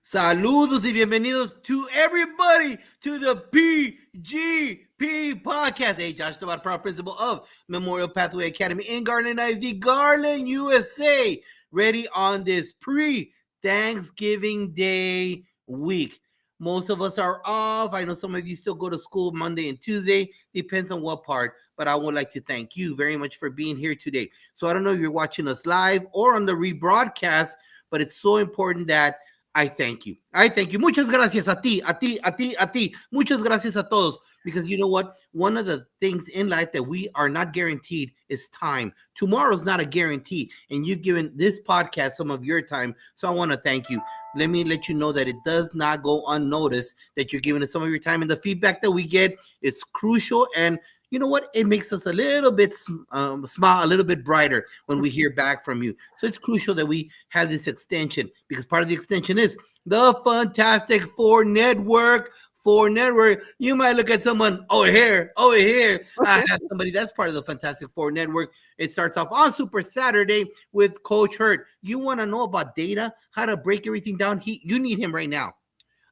Saludos y bienvenidos to everybody to the PGP podcast. Hey, Josh, the proud principal of Memorial Pathway Academy in Garland, ISD, Garland, USA. Ready on this pre-Thanksgiving Day week. Most of us are off. I know some of you still go to school Monday and Tuesday. Depends on what part. But I would like to thank you very much for being here today. So I don't know if you're watching us live or on the rebroadcast, but it's so important that I thank you. I thank you. Muchas gracias a ti, a ti, a ti, a ti. Muchas gracias a todos. Because you know what? One of the things in life that we are not guaranteed is time. Tomorrow's not a guarantee. And you've given this podcast some of your time. So I want to thank you. Let me let you know that it does not go unnoticed that you're giving us some of your time. And the feedback that we get is crucial. And you know what? It makes us a little bit smile, a little bit brighter when we hear back from you. So it's crucial that we have this extension because part of the extension is the Fantastic Four Network. For network, you might look at someone over here. I have somebody that's part of the Fantastic Four Network. It starts off on Super Saturday with Coach Hurt. You want to know about data, how to break everything down? You need him right now.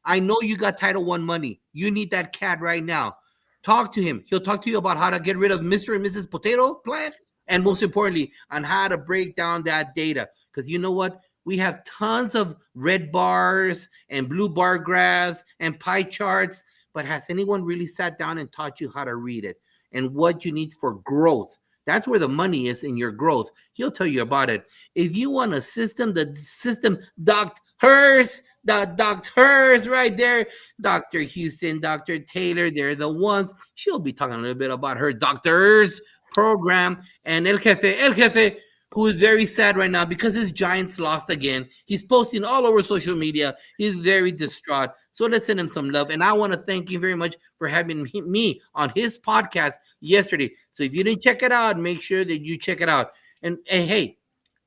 I know you got Title One money. You need that cat right now. Talk to him. He'll talk to you about how to get rid of Mr. and Mrs. Potato Plant, and most importantly, on how to break down that data. Because you know what? We have tons of red bars and blue bar graphs and pie charts, but has anyone really sat down and taught you how to read it and what you need for growth? That's where the money is in your growth. He'll tell you about it. If you want a system, the system doctors, the doctors right there, Dr. Houston, Dr. Taylor, they're the ones. She'll be talking a little bit about her doctors program. And El Jefe, who is very sad right now because his Giants lost again. He's posting all over social media. He's very distraught. So let's send him some love. And I want to thank you very much for having me on his podcast yesterday. So if you didn't check it out, make sure that you check it out. And hey,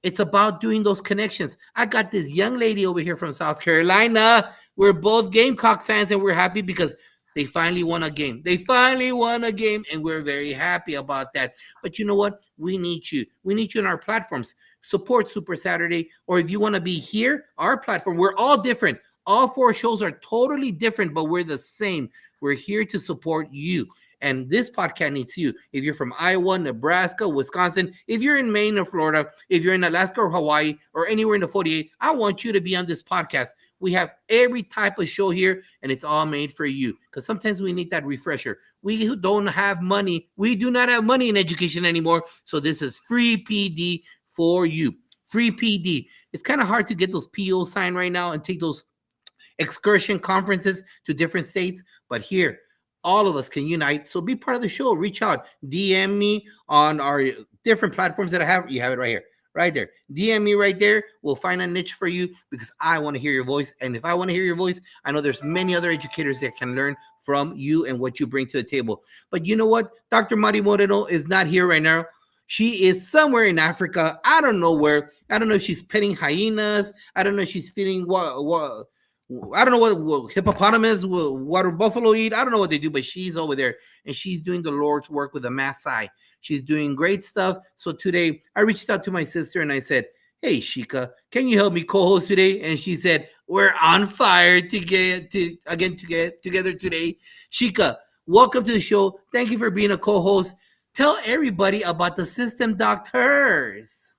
it's about doing those connections. I got this young lady over here from South Carolina. We're both Gamecock fans, and we're happy because they finally won a game. And we're very happy about that. But you know what? We need you. We need you on our platforms. Support Super Saturday, or if you want to be here, our platform. We're all different. All four shows are totally different, but we're the same. We're here to support you. And this podcast needs you. If you're from Iowa, Nebraska, Wisconsin, if you're in Maine or Florida, if you're in Alaska or Hawaii or anywhere in the 48, I want you to be on this podcast. We have every type of show here, and it's all made for you because sometimes we need that refresher. We don't have money. We do not have money in education anymore. So this is free PD for you. Free PD. It's kind of hard to get those POs signed right now and take those excursion conferences to different states. But here, all of us can unite. So be part of the show. Reach out. DM me on our different platforms that I have. You have it right here. Right there. DM me right there. We'll find a niche for you because I want to hear your voice. And if I want to hear your voice, I know there's many other educators that can learn from you and what you bring to the table. But you know what? Dr. Mari Moreno is not here right now. She is somewhere in Africa. I don't know where. I don't know if she's petting hyenas. I don't know if she's feeding what I don't know what hippopotamus, what buffalo eat. I don't know what they do, but she's over there and she's doing the Lord's work with the Maasai. She's doing great stuff. So today I reached out to my sister and I said, "Hey, Shika, can you help me co-host today?" And she said, "We're on fire to get together today." Shika, welcome to the show. Thank you for being a co-host. Tell everybody about the System Doctors.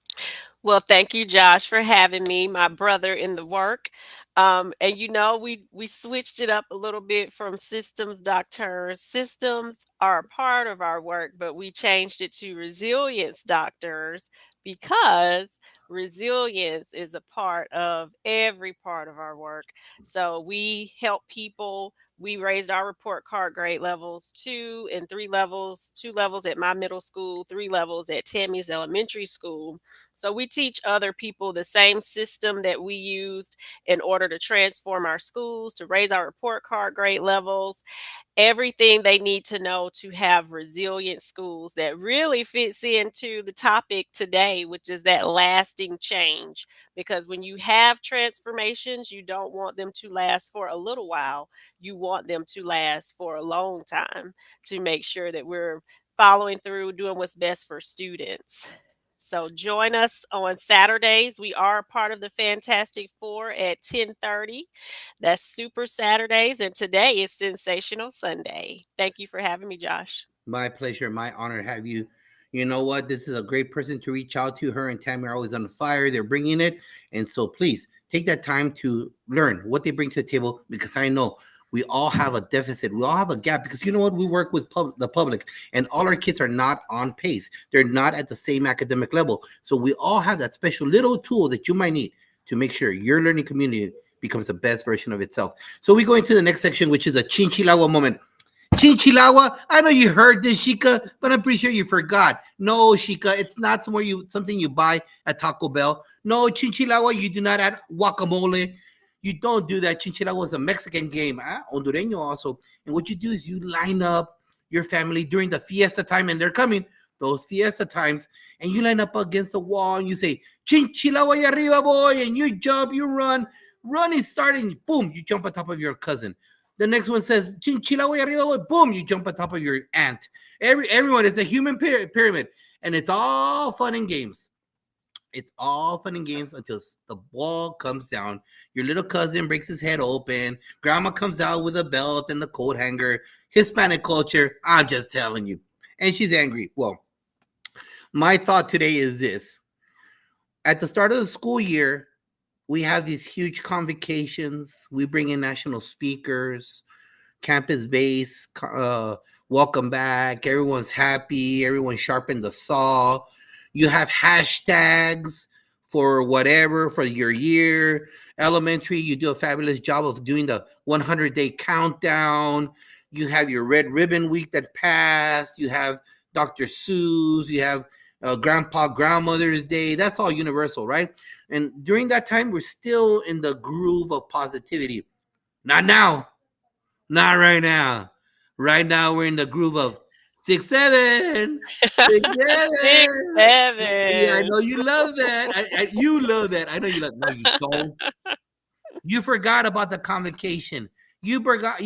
Well, thank you, Josh, for having me, my brother in the work. And we switched it up a little bit from systems doctors. Systems are a part of our work, but we changed it to resilience doctors because resilience is a part of every part of our work. So we help people. We raised our report card grade levels 2 and 3 levels, 2 levels at my middle school, 3 levels at Tammy's elementary school. So we teach other people the same system that we used in order to transform our schools, to raise our report card grade levels, everything they need to know to have resilient schools that really fits into the topic today, which is that lasting change. Because when you have transformations, you don't want them to last for a little while. You want them to last for a long time to make sure that we're following through, doing what's best for students. So join us on Saturdays. We are part of the Fantastic Four at 10:30. That's Super Saturdays, and today is Sensational Sunday. Thank you for having me, Josh. My pleasure, my honor to have you. You know what? This is a great person to reach out to. Her and Tammy are always on fire. They're bringing it. And so please take that time to learn what they bring to the table because I know we all have a deficit. We all have a gap because you know what? We work with the public and all our kids are not on pace. They're not at the same academic level. So we all have that special little tool that you might need to make sure your learning community becomes the best version of itself. So we go into the next section, which is a chinchilagua moment. Chinchilagua. I know you heard this, Shika, but I'm pretty sure you forgot. No, Shika, it's not something you buy at Taco Bell. No, Chinchilagua, you do not add guacamole. You don't do that. Chinchilagua is a Mexican game, Hondureño also. And what you do is you line up your family during the fiesta time, and they're coming, those fiesta times, and you line up against the wall and you say, Chinchilagua y arriba, boy, and you jump, you run. Run is starting, boom, you jump on top of your cousin. The next one says, Chinchilagua y arriba, boy, boom, you jump on top of your aunt. Everyone, it's a human pyramid, and it's all fun and games. It's all fun and games until the ball comes down. Your little cousin breaks his head open. Grandma comes out with a belt and the coat hanger. Hispanic culture, I'm just telling you. And she's angry. Well, my thought today is this. At the start of the school year, we have these huge convocations. We bring in national speakers, campus base, welcome back. Everyone's happy. Everyone sharpened the saw. You have hashtags for whatever for your year. Elementary, you do a fabulous job of doing the 100-day countdown. You have your Red Ribbon Week that passed. You have Dr. Seuss. You have Grandmother's Day. That's all universal, right? And during that time, we're still in the groove of positivity. Not now. Not right now. Right now, we're in the groove of 6-7. 6-7. 6-7. Yeah, I know you love that. You love that. I know you love. No, you don't. You forgot about the convocation. You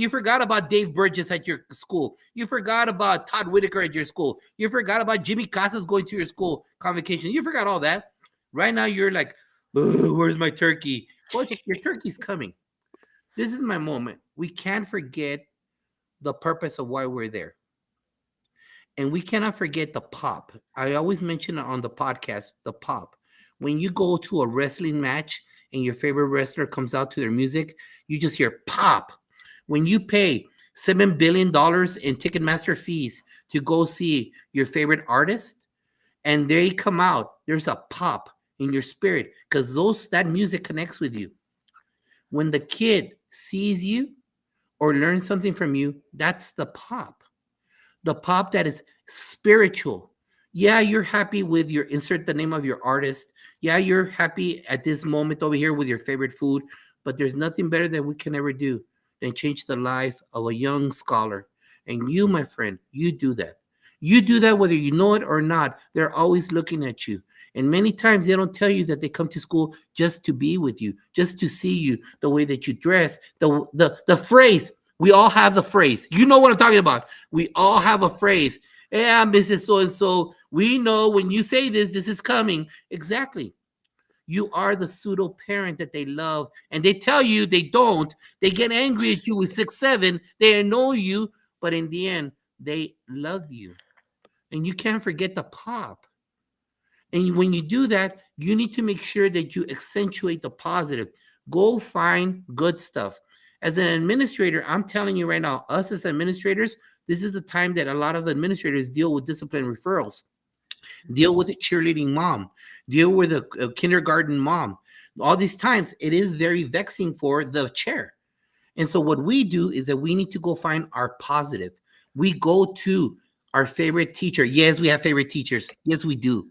forgot about Dave Burgess at your school. You forgot about Todd Whitaker at your school. You forgot about Jimmy Casas going to your school convocation. You forgot all that. Right now, you're like, where's my turkey? Well, your turkey's coming. This is my moment. We can't forget the purpose of why we're there. And we cannot forget the pop. I always mention it on the podcast, the pop. When you go to a wrestling match and your favorite wrestler comes out to their music, you just hear pop. When you pay $7 billion in Ticketmaster fees to go see your favorite artist and they come out, there's a pop in your spirit because that music connects with you. When the kid sees you or learns something from you, that's the pop. The pop that is spiritual. Yeah, you're happy with your insert the name of your artist. Yeah, you're happy at this moment over here with your favorite food, but there's nothing better that we can ever do than change the life of a young scholar. And you, my friend, you do that. You do that whether you know it or not. They're always looking at you. And many times they don't tell you that they come to school just to be with you, just to see you, the way that you dress, the phrase. We all have the phrase. You know what I'm talking about. We all have a phrase. Yeah, Mrs. So-and-so, we know when you say this is coming. Exactly. You are the pseudo parent that they love. And they tell you they don't. They get angry at you with 6-7. They annoy you. But in the end, they love you. And you can't forget the pop. And when you do that, you need to make sure that you accentuate the positive. Go find good stuff. As an administrator, I'm telling you right now, us as administrators, this is the time that a lot of administrators deal with discipline referrals, deal with a cheerleading mom, deal with a kindergarten mom. All these times, it is very vexing for the chair. And so what we do is that we need to go find our positive. We go to our favorite teacher. Yes, we have favorite teachers. Yes, we do.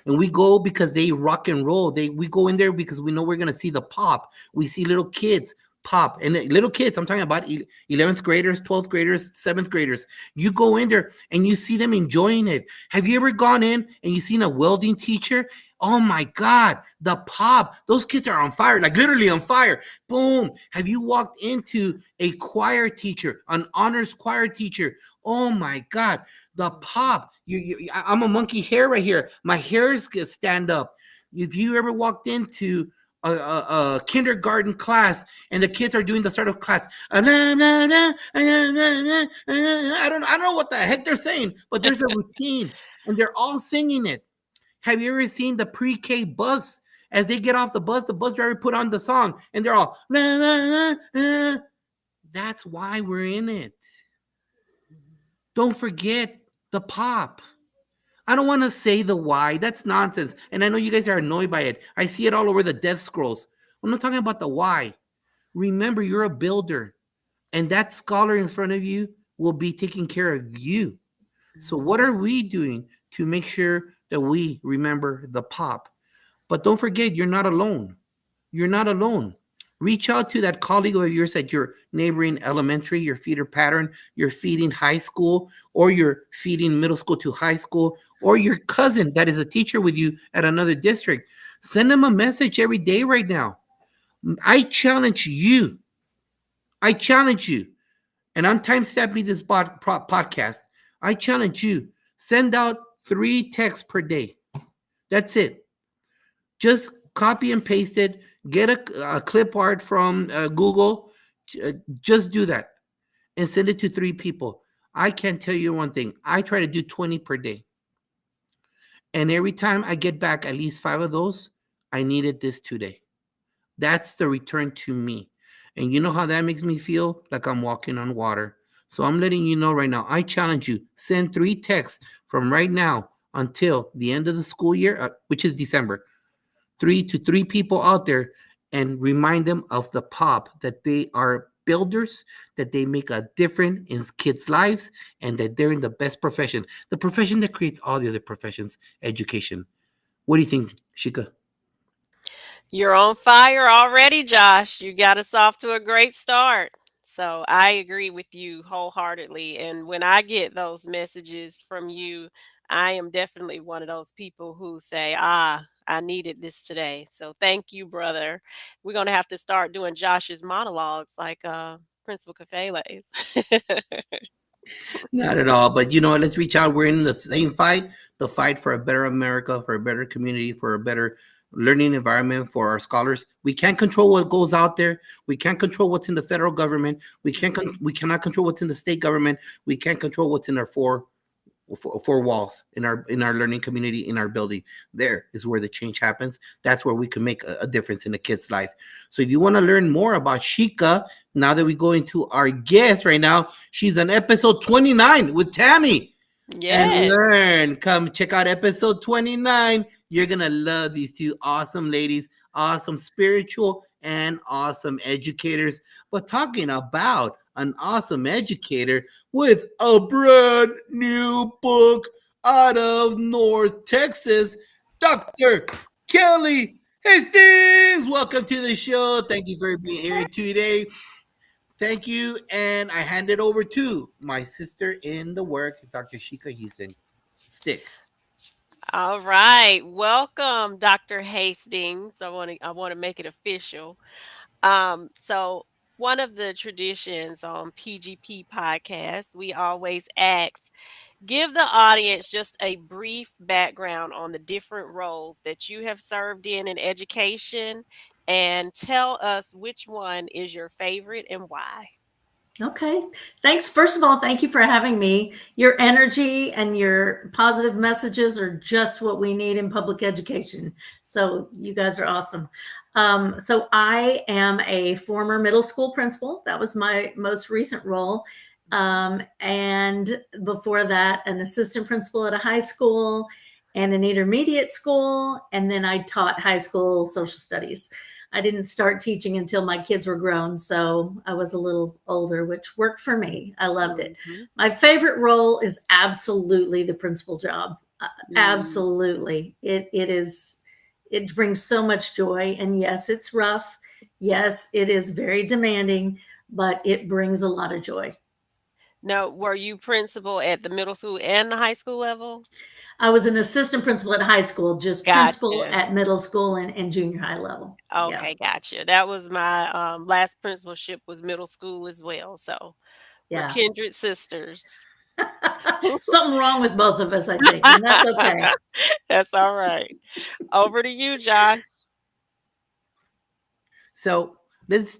And we go because they rock and roll. We go in there because we know we're going to see the pop. We see little kids pop. And little kids, I'm talking about 11th graders, 12th graders, 7th graders. You go in there and you see them enjoying it. Have you ever gone in and you seen a welding teacher? Oh my God, the pop. Those kids are on fire, like literally on fire. Boom. Have you walked into a choir teacher, an honors choir teacher? Oh my God, the Mhm. pop. I'm a monkey hair right here. My hairs get stand up. If you ever walked into a kindergarten class and the kids are doing the start of class, I don't know what the heck they're saying, but there's a routine and they're all singing it. Have you ever seen the pre-K bus? As they get off the bus driver put on the song and they're all, nah, nah, nah. That's why we're in it. Don't forget the pop. I don't want to say the why. That's nonsense. And I know you guys are annoyed by it. I see it all over the death scrolls. I'm not talking about the why. Remember, you're a builder, and that scholar in front of you will be taking care of you. So, what are we doing to make sure that we remember the pop? But don't forget, you're not alone. You're not alone. Reach out to that colleague of yours at your neighboring elementary, your feeder pattern, you're feeding high school, or you're feeding middle school to high school, or your cousin that is a teacher with you at another district. Send them a message every day right now. I challenge you. I challenge you. And I'm time stamping this podcast. I challenge you. Send out 3 texts per day. That's it. Just copy and paste it. Get a clip art from Google. Just do that and send it to 3 people. I can tell you one thing. I try to do 20 per day. And every time I get back at least 5 of those, I needed this today. That's the return to me. And you know how that makes me feel? Like I'm walking on water. So I'm letting you know right now. I challenge you. Send 3 texts from right now until the end of the school year, which is December. 3 people out there and remind them of the pop that they are builders, that they make a difference in kids' lives, and that they're in the best profession, the profession that creates all the other professions, education. What do you think, Shika? You're on fire already, Josh. You got us off to a great start. So I agree with you wholeheartedly. And when I get those messages from you, I am definitely one of those people who say, I needed this today. So thank you, brother. We're going to have to start doing Josh's monologues like Principal Kafele's. Not at all. But you know what? Let's reach out. We're in the same fight, the fight for a better America, for a better community, for a better learning environment for our scholars. We can't control what goes out there. We can't control what's in the federal government. We cannot control what's in the state government. We can't control what's in our four walls in our learning community, in our building. There is where the change happens. That's where we can make a difference in a kid's life. So if you want to learn more about Shika, now that we go into our guest right now, she's on episode 29 with Tammy. And Yes. come check out episode 29. You're gonna love these 2 awesome ladies, awesome spiritual and awesome educators. But talking about an awesome educator with a brand new book out of North Texas, Dr. Kelly Hastings. Welcome to the show. Thank you for being here today. Thank you. And I hand it over to my sister in the work, Dr. Shika Houston. Stick. All right. Welcome, Dr. Hastings. I want to make it official. So one of the traditions on PGP podcast, we always ask, give the audience just a brief background on the different roles that you have served in education and tell us which one is your favorite and why. Okay. Thanks. First of all, thank you for having me. Your energy and your positive messages are just what we need in public education. So you guys are awesome. So I am a former middle school principal. That was my most recent role. And before that, an assistant principal at a high school and an intermediate school. And then I taught high school social studies. I didn't start teaching until my kids were grown, so I was a little older, which worked for me. I loved it. Mhm. My favorite role is absolutely the principal job. Mm. Absolutely. It brings so much joy. And yes, it's rough. Yes, it is very demanding, but it brings a lot of joy. Now, were you principal at the middle school and the high school level? I was an assistant principal at high school, just principal Gotcha. at middle school and junior high level. Yeah. Okay, gotcha. That was my last principalship was middle school as well. So we're Yeah. kindred sisters. Something wrong with both of us, I think, and that's okay. That's all right. Over to you, Josh. So let's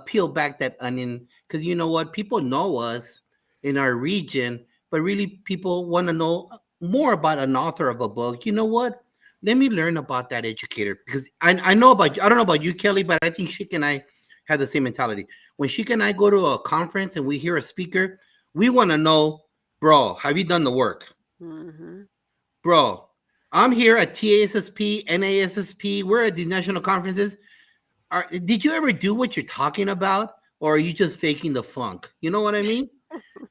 peel back that onion, because you know what? People know us in our region, but really people want to know more about an author of a book. You know what? Let me learn about that educator, because I know about, I don't know about you, Kelly, but I think Sheik and I have the same mentality. When Sheik and I go to a conference and we hear a speaker, we want to know, bro, have you done the work? Hmm. Bro, I'm here at TASSP, NASSP. We're at these national conferences. Did you ever do what you're talking about, or are you just faking the funk? You know what I mean?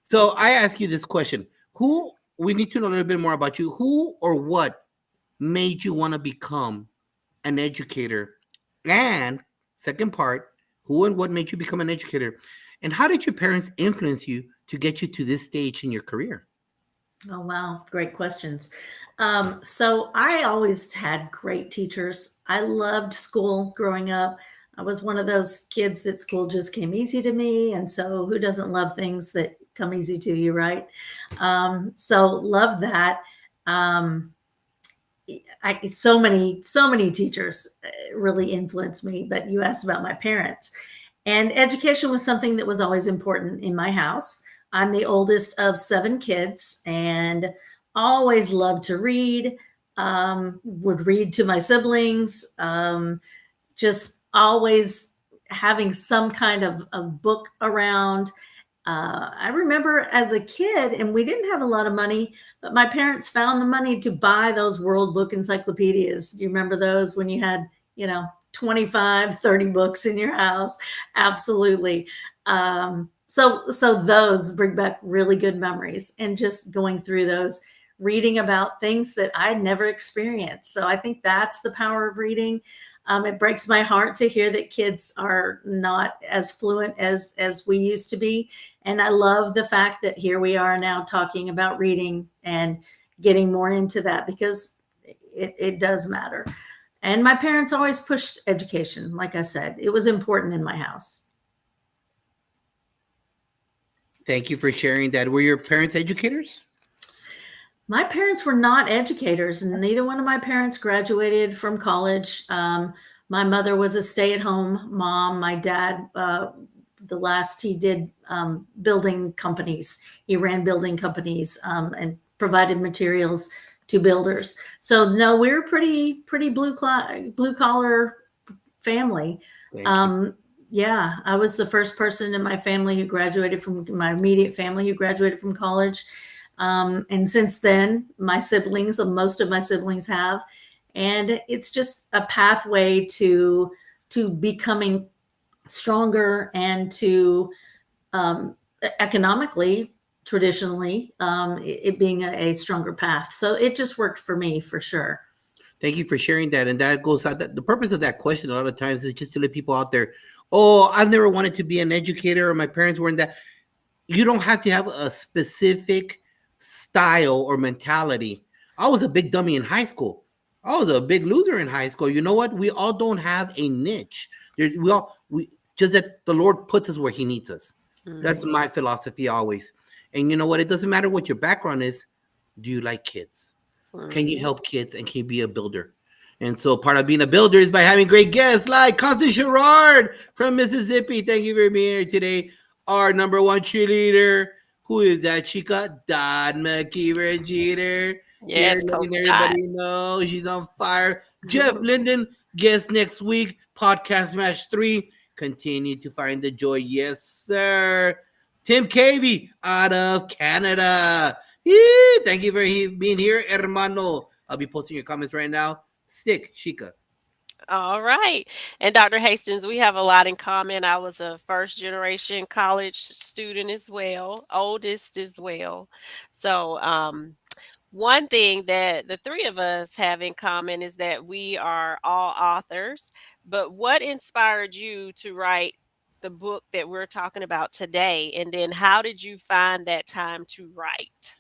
So I ask you this question: Who, we need to know a little bit more about you. Who or what made you want to become an educator? And second part, who and what made you become an educator? And how did your parents influence you to get you to this stage in your career? Oh, wow. Great questions. So I always had great teachers. I loved school growing up. I was one of those kids that school just came easy to me. And so who doesn't love things that come easy to you, right? So love that. Um, so many teachers really influenced me, but you asked about my parents. And education was something that was always important in my house. I'm the oldest of 7 kids and always loved to read, would read to my siblings, just always having some kind of book around. I remember as a kid, and we didn't have a lot of money, but my parents found the money to buy those World Book encyclopedias. Do you remember those when you had, 25, 30 books in your house? Absolutely. So those bring back really good memories, and just going through those, reading about things that I'd never experienced. So I think that's the power of reading. It breaks my heart to hear that kids are not as fluent as we used to be. And I love the fact that here we are now talking about reading and getting more into that, because it does matter. And my parents always pushed education. Like I said, it was important in my house. Thank you for sharing that. Were your parents educators? My parents were not educators, and neither one of my parents graduated from college. My mother was a stay-at-home mom. My dad, the last he did, building companies. He ran building companies, and provided materials to builders. So no, we were pretty blue collar family. Thank you. Yeah, I was the first person in my family who graduated from my immediate family who graduated from college. And since then, most of my siblings have, and it's just a pathway to becoming stronger and to, economically, traditionally, it being a stronger path. So it just worked for me for sure. Thank you for sharing that. And that goes out. The purpose of that question a lot of times is just to let people out there. Oh, I've never wanted to be an educator, or my parents weren't that. You don't have to have a specific style or mentality. I was a big dummy in high school. I was a big loser in high school. You know what? We all don't have a niche. We just that the Lord puts us where He needs us. That's Mhm. my philosophy always. And you know what? It doesn't matter what your background is. Do you like kids? Can you Mhm. help kids, and can you be a builder? And so part of being a builder is by having great guests like Constance Sherrard from Mississippi. Thank you for being here today. Our number one cheerleader. Who is that, Chica? Don McKeever Jeter. Here, Yes, Coach letting Dot. everybody know she's on fire. Jeff Linden, guest next week. Podcast Match 3. Continue to find the joy. Yes, sir. Tim Cavey out of Canada. Thank you for being here, hermano. I'll be posting your comments right now. Stick, Chica. All right. And Dr. Hastings, we have a lot in common. I was a first generation college student as well, oldest as well. So, one thing that the three of us have in common is that we are all authors. But what inspired you to write the book that we're talking about today? And then how did you find that time to write?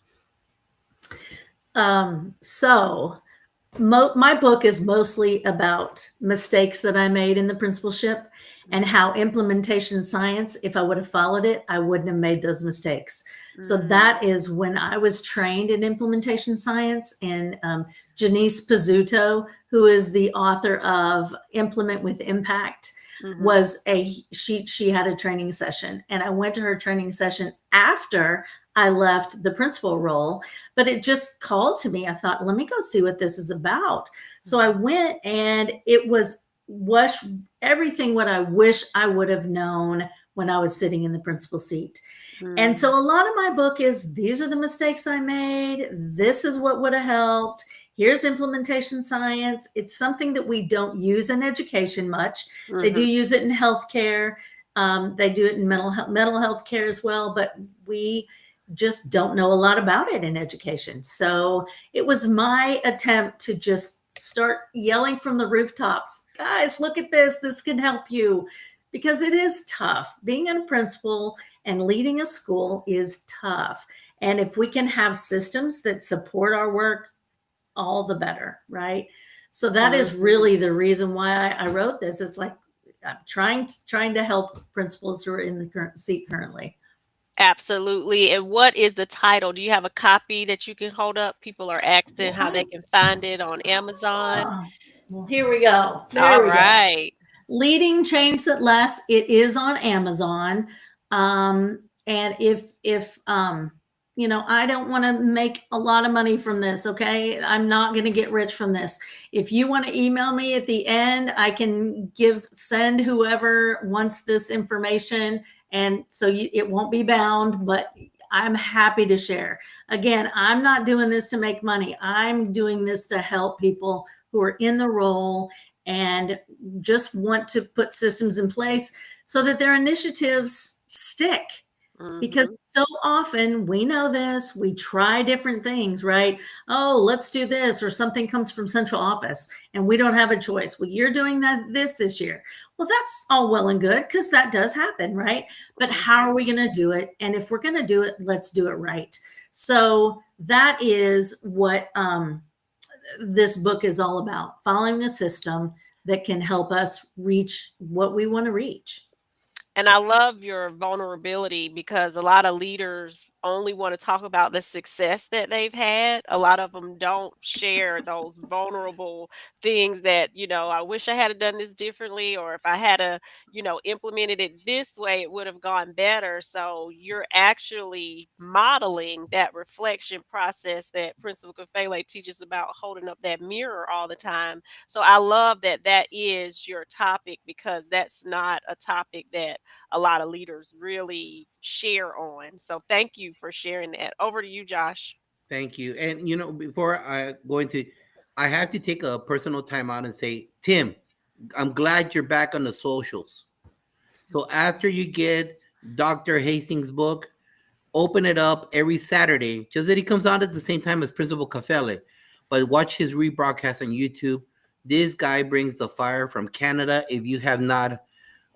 So my book is mostly about mistakes that I made in the principalship. and how implementation science, if I would have followed it, I wouldn't have made those mistakes. So that is when I was trained in implementation science. And Janice Pizzuto, who is the author of Implement with Impact, was she had a training session, and I went to her training session after I left the principal role, but it just called to me. I thought, let me go see what this is about. So I went, and it was everything what I wish I would have known when I was sitting in the principal seat. And so a lot of my book is, these are the mistakes I made. This is what would have helped. Here's implementation science. It's something that we don't use in education much. They do use it in healthcare. They do it in mental health care as well, but we just don't know a lot about it in education. So it was my attempt to just start yelling from the rooftops, guys, look at this. This can help you, because it is tough. Being a principal and leading a school is tough. And if we can have systems that support our work, all the better, right? So that is really the reason why I wrote this. It's like I'm trying to help principals who are in the current seat currently. Absolutely. And what is the title? Do you have a copy that you can hold up? People are asking how they can find it on Amazon. Well, here we go. All right. Leading Change That Lasts. It is on Amazon. And if I don't want to make a lot of money from this. Okay. I'm not going to get rich from this. If you want to email me at the end, I can send whoever wants this information. And so it won't be bound, but I'm happy to share. Again, I'm not doing this to make money. I'm doing this to help people who are in the role and just want to put systems in place so that their initiatives stick. Because so often we know this, we try different things, right? Oh, let's do this, or something comes from central office and we don't have a choice. Well, you're doing this year. Well, that's all well and good, because that does happen, right? But how are we going to do it? And if we're going to do it, let's do it right. So that is what this book is all about, following a system that can help us reach what we want to reach. And I love your vulnerability, because a lot of leaders only want to talk about the success that they've had. A lot of them don't share those vulnerable things that, I wish I had done this differently, or if I had implemented it this way, it would have gone better. So you're actually modeling that reflection process that Principal Kafele teaches about, holding up that mirror all the time. So I love that is your topic, because that's not a topic that a lot of leaders really share on. So thank you for sharing that. Over to you, Josh. Thank you. And before I go into, I have to take a personal time out and say, Tim, I'm glad you're back on the socials. So after you get Dr. Hastings' book, open it up every Saturday. Just that he comes out at the same time as Principal Kafele, but watch his rebroadcast on YouTube. This guy brings the fire from Canada. If you have not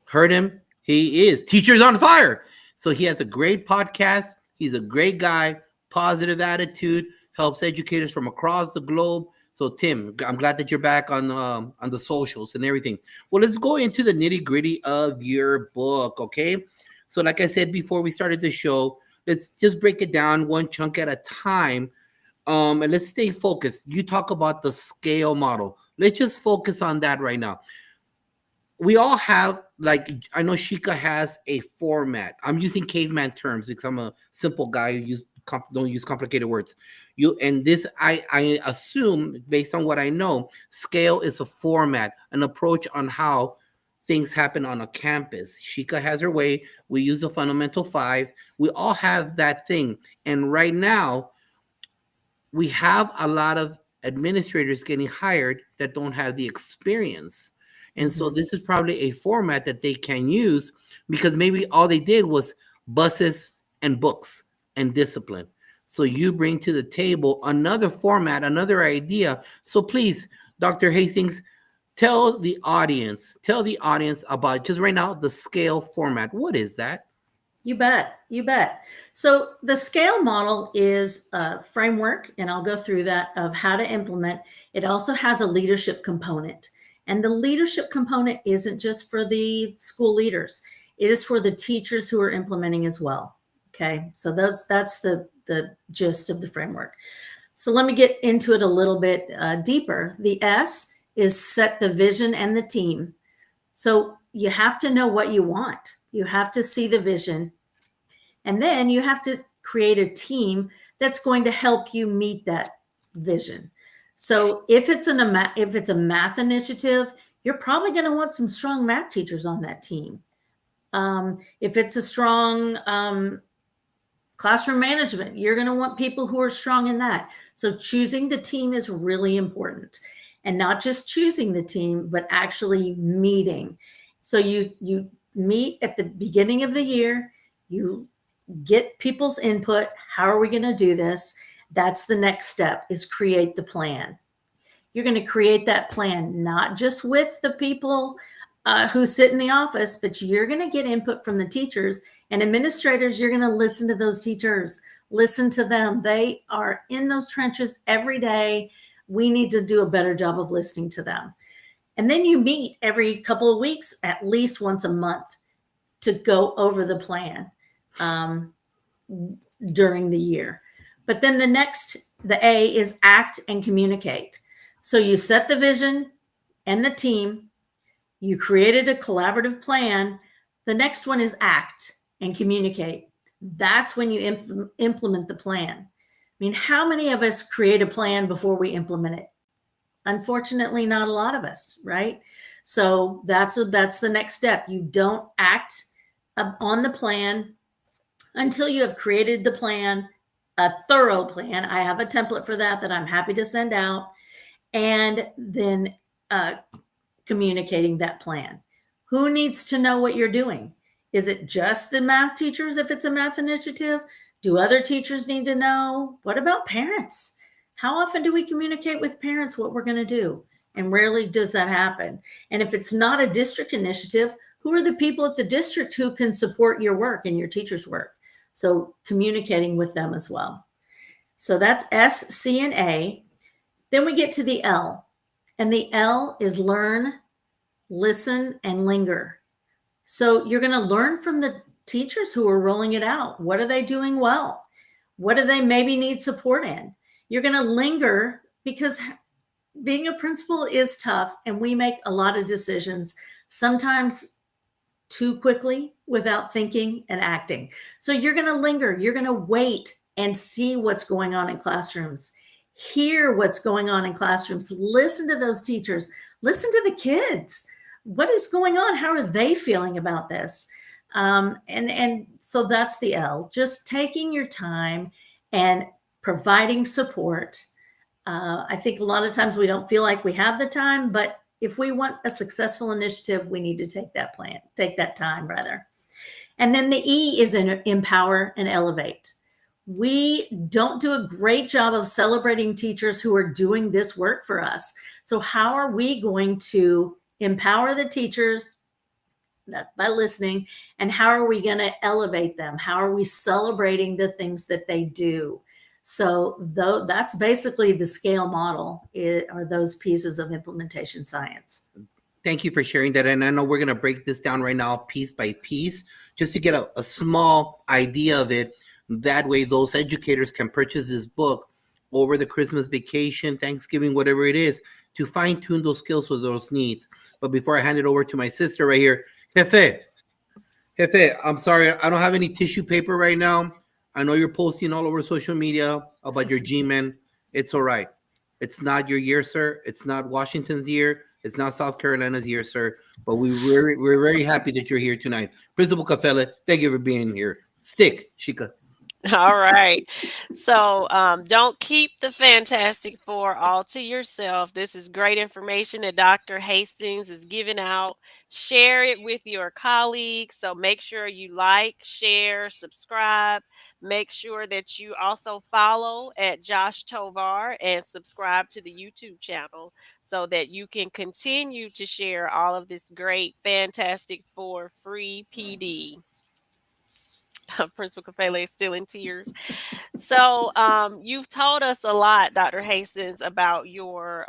heard him, he is Teachers on Fire. So he has a great podcast. He's a great guy, positive attitude, helps educators from across the globe. So Tim, I'm glad that you're back on the socials and everything. Well, let's go into the nitty gritty of your book, okay? So like I said before we started the show, let's just break it down one chunk at a time. And let's stay focused. You talk about the scale model. Let's just focus on that right now. We all have, like, I know Shika has a format. I'm using caveman terms because I'm a simple guy who don't use complicated words. I assume, based on what I know, scale is a format, an approach on how things happen on a campus. Shika has her way. We use the fundamental 5. We all have that thing. And right now, we have a lot of administrators getting hired that don't have the experience. And so this is probably a format that they can use, because maybe all they did was buses and books and discipline. So you bring to the table another format, another idea. So please, Dr. Hastings, tell the audience about just right now the scale format. What is that? You bet. So the scale model is a framework, and I'll go through that, of how to implement. It also has a leadership component. And the leadership component isn't just for the school leaders. It is for the teachers who are implementing as well. Okay. So that's the gist of the framework. So let me get into it a little bit deeper. The S is set the vision and the team. So you have to know what you want. You have to see the vision. And then you have to create a team that's going to help you meet that vision. So if it's a math initiative, you're probably going to want some strong math teachers on that team. If it's a strong classroom management, you're going to want people who are strong in that. So choosing the team is really important, and not just choosing the team, but actually meeting. So you meet at the beginning of the year, you get people's input. How are we going to do this? That's the next step, is create the plan. You're going to create that plan, not just with the people who sit in the office, but you're going to get input from the teachers and administrators. You're going to listen to those teachers, listen to them. They are in those trenches every day. We need to do a better job of listening to them. And then you meet every couple of weeks, at least once a month, to go over the plan during the year. But then the A is act and communicate. So you set the vision and the team. You created a collaborative plan. The next one is act and communicate. That's when you implement the plan. I mean, how many of us create a plan before we implement it? Unfortunately, not a lot of us, right? So that's the next step. You don't act on the plan until you have created the plan, a thorough plan. I have a template for that I'm happy to send out. And then communicating that plan. Who needs to know what you're doing? Is it just the math teachers if it's a math initiative? Do other teachers need to know? What about parents? How often do we communicate with parents what we're going to do? And rarely does that happen. And if it's not a district initiative, who are the people at the district who can support your work and your teacher's work? So communicating with them as well. So that's S, C, and A. Then we get to the L. And the L is learn, listen, and linger. So you're going to learn from the teachers who are rolling it out. What are they doing well? What do they maybe need support in? You're going to linger, because being a principal is tough, and we make a lot of decisions, sometimes too quickly without thinking and acting. So you're going to linger. You're going to wait and see what's going on in classrooms. Hear what's going on in classrooms. Listen to those teachers. Listen to the kids. What is going on? How are they feeling about this? And so that's the L. Just taking your time and providing support. I think a lot of times we don't feel like we have the time, but if we want a successful initiative, we need to take that time rather. And then the E is in empower and elevate. We don't do a great job of celebrating teachers who are doing this work for us. So how are we going to empower the teachers? By listening. And how are we going to elevate them? How are we celebrating the things that they do? So that's basically the scale model, are those pieces of implementation science. Thank you for sharing that. And I know we're going to break this down right now, piece by piece, just to get a small idea of it. That way, those educators can purchase this book over the Christmas vacation, Thanksgiving, whatever it is, to fine tune those skills for those needs. But before I hand it over to my sister right here, Jefe, I'm sorry, I don't have any tissue paper right now. I know you're posting all over social media about your G-Men. It's all right. It's not your year, sir. It's not Washington's year. It's not South Carolina's year, sir. But we're very happy that you're here tonight. Principal Kafele, thank you for being here. Stick, Shika. All right. So don't keep the Fantastic Four all to yourself. This is great information that Dr. Hastings is giving out. Share it with your colleagues. So make sure you like, share, subscribe. Make sure that you also follow at Josh Tovar and subscribe to the YouTube channel so that you can continue to share all of this great Fantastic Four free PD. Principal Kafele is still in tears. So, you've told us a lot, Dr. Hastings, about your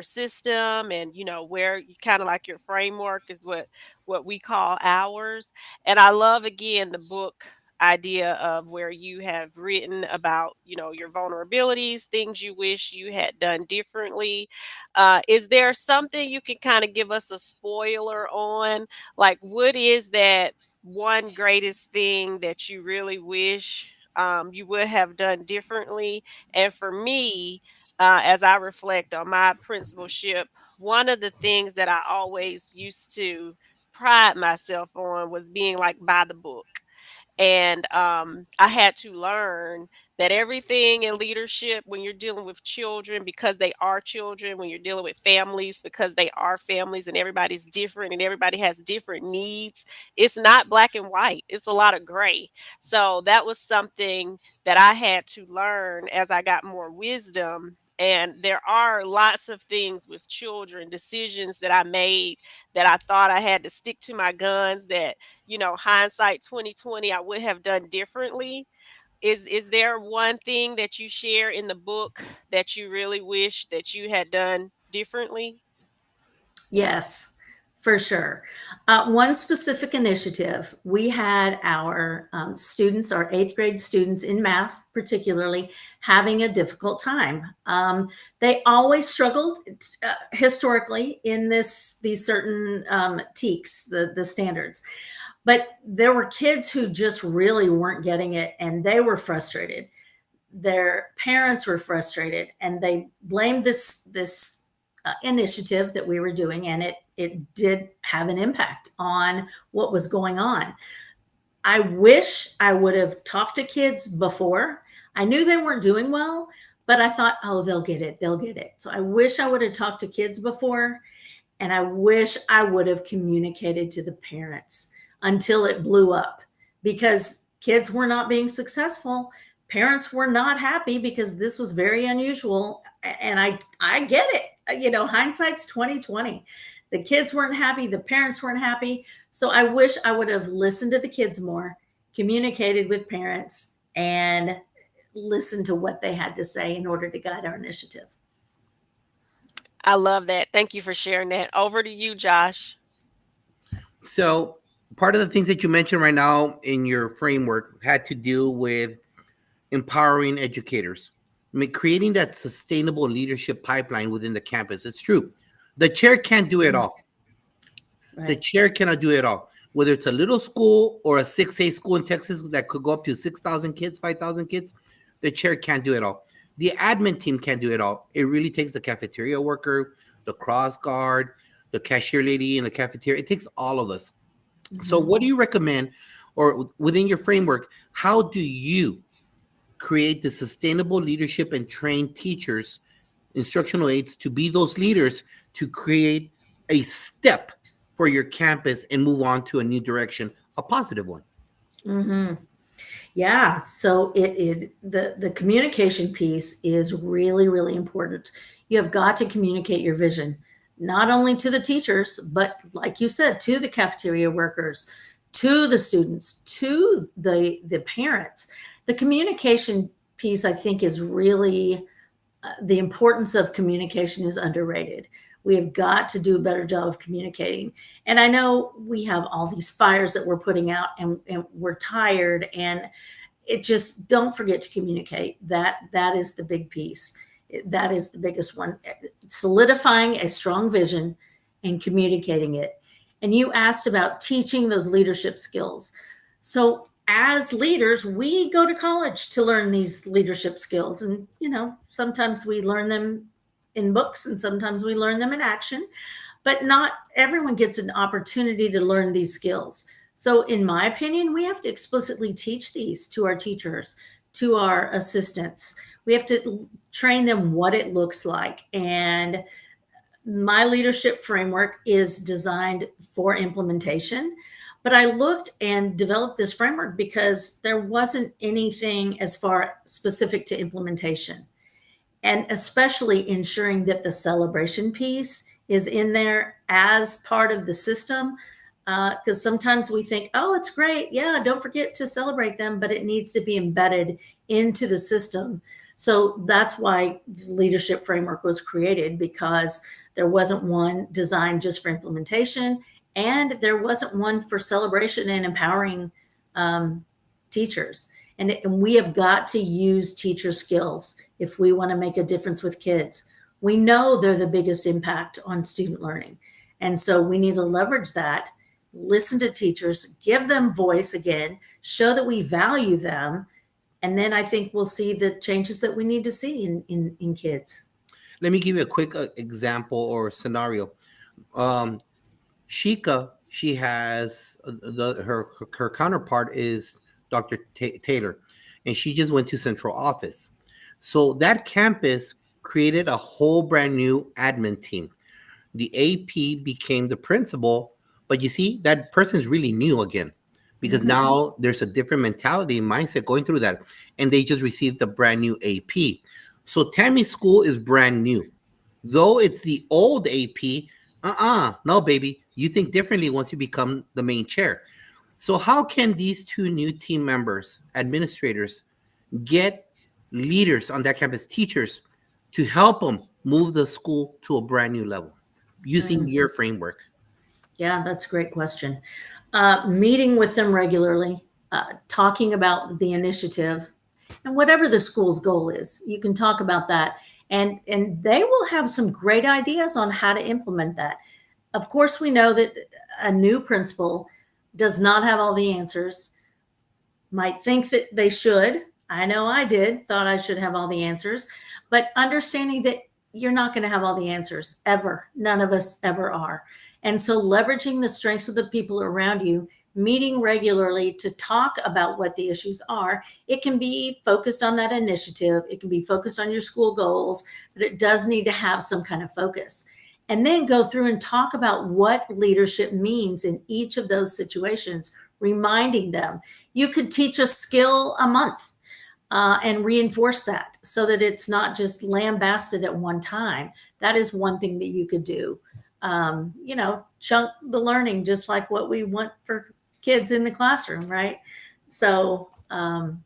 system, and where you kind of like your framework is what we call ours. And I love again the book idea of where you have written about your vulnerabilities, things you wish you had done differently. Is there something you can kind of give us a spoiler on, like what is that one greatest thing that you really wish you would have done differently? And for me, as I reflect on my principalship, one of the things that I always used to pride myself on was being like by the book. And I had to learn that everything in leadership, when you're dealing with children, because they are children, when you're dealing with families, because they are families, and everybody's different and everybody has different needs, it's not black and white. It's a lot of gray. So that was something that I had to learn as I got more wisdom. And there are lots of things with children, decisions that I made that I thought I had to stick to my guns, that hindsight 2020, I would have done differently. Is there one thing that you share in the book that you really wish that you had done differently? Yes, for sure. One specific initiative, we had our students, our eighth grade students in math, particularly, having a difficult time. They always struggled historically in these certain TEKS, the standards. But there were kids who just really weren't getting it, and they were frustrated. Their parents were frustrated, and they blamed this initiative that we were doing, and it did have an impact on what was going on. I wish I would have talked to kids before. I knew they weren't doing well, but I thought, oh, they'll get it. They'll get it. So I wish I would have talked to kids before, and I wish I would have communicated to the parents until it blew up, because kids were not being successful. Parents were not happy because this was very unusual. And I get it. Hindsight's 2020. The kids weren't happy, the parents weren't happy. So I wish I would have listened to the kids more, communicated with parents, and listened to what they had to say in order to guide our initiative. I love that. Thank you for sharing that. Over to you, Josh. So part of the things that you mentioned right now in your framework had to do with empowering educators. I mean, creating that sustainable leadership pipeline within the campus. It's true. The chair can't do it all. Right. The chair cannot do it all. Whether it's a little school or a 6A school in Texas that could go up to 6,000 kids, 5,000 kids, the chair can't do it all. The admin team can't do it all. It really takes the cafeteria worker, the cross guard, the cashier lady in the cafeteria. It takes all of us. Mm-hmm. So what do you recommend, or within your framework, how do you create the sustainable leadership and train teachers, instructional aides, to be those leaders, to create a step for your campus and move on to a new direction, a positive one? Mm-hmm. Yeah. So the communication piece is really, really important. You have got to communicate your vision, not only to the teachers, but like you said, to the cafeteria workers, to the students, to the parents. The communication piece, I think, is really the importance of communication is underrated. We have got to do a better job of communicating. And I know we have all these fires that we're putting out, and we're tired, and it just, don't forget to communicate. That is the big piece. That is the biggest one. Solidifying a strong vision and communicating it. And you asked about teaching those leadership skills. So as leaders, we go to college to learn these leadership skills. And, sometimes we learn them in books and sometimes we learn them in action, but not everyone gets an opportunity to learn these skills. So in my opinion, we have to explicitly teach these to our teachers, to our assistants. We have to train them what it looks like. And my leadership framework is designed for implementation. But I looked and developed this framework because there wasn't anything as far specific to implementation, and especially ensuring that the celebration piece is in there as part of the system. Because sometimes we think, oh, it's great. Yeah, don't forget to celebrate them, but it needs to be embedded into the system. So that's why the leadership framework was created, because there wasn't one designed just for implementation, and there wasn't one for celebration and empowering um, teachers. And we have got to use teacher skills if we want to make a difference with kids. We know they're the biggest impact on student learning. And so we need to leverage that, listen to teachers, give them voice again, show that we value them. And then I think we'll see the changes that we need to see in kids. Let me give you a quick example or scenario. Um, Shika, she has her counterpart is Dr. Taylor, and she just went to central office. So that campus created a whole brand new admin team. The AP became the principal, but you see, that person's really new again because now there's a different mentality and mindset going through that, and they just received a brand new AP. So Tammy's school is brand new, though it's the old AP. No, baby, you think differently once you become the main chair. So how can these two new team members, administrators, get leaders on that campus, teachers, to help them move the school to a brand new level using your framework? Yeah, that's a great question. Meeting with them regularly, talking about the initiative, and whatever the school's goal is, you can talk about that, and they will have some great ideas on how to implement that. Of course, we know that a new principal does not have all the answers. Might think that they should. I know I did, thought I should have all the answers, but understanding that you're not going to have all the answers ever. None of us ever are. And so leveraging the strengths of the people around you, meeting regularly to talk about what the issues are. It can be focused on that initiative, it can be focused on your school goals, but it does need to have some kind of focus. And then go through and talk about what leadership means in each of those situations, reminding them. You could teach a skill a month and reinforce that so that it's not just lambasted at one time. That is one thing that you could do. Chunk the learning, just like what we want for kids in the classroom, right? So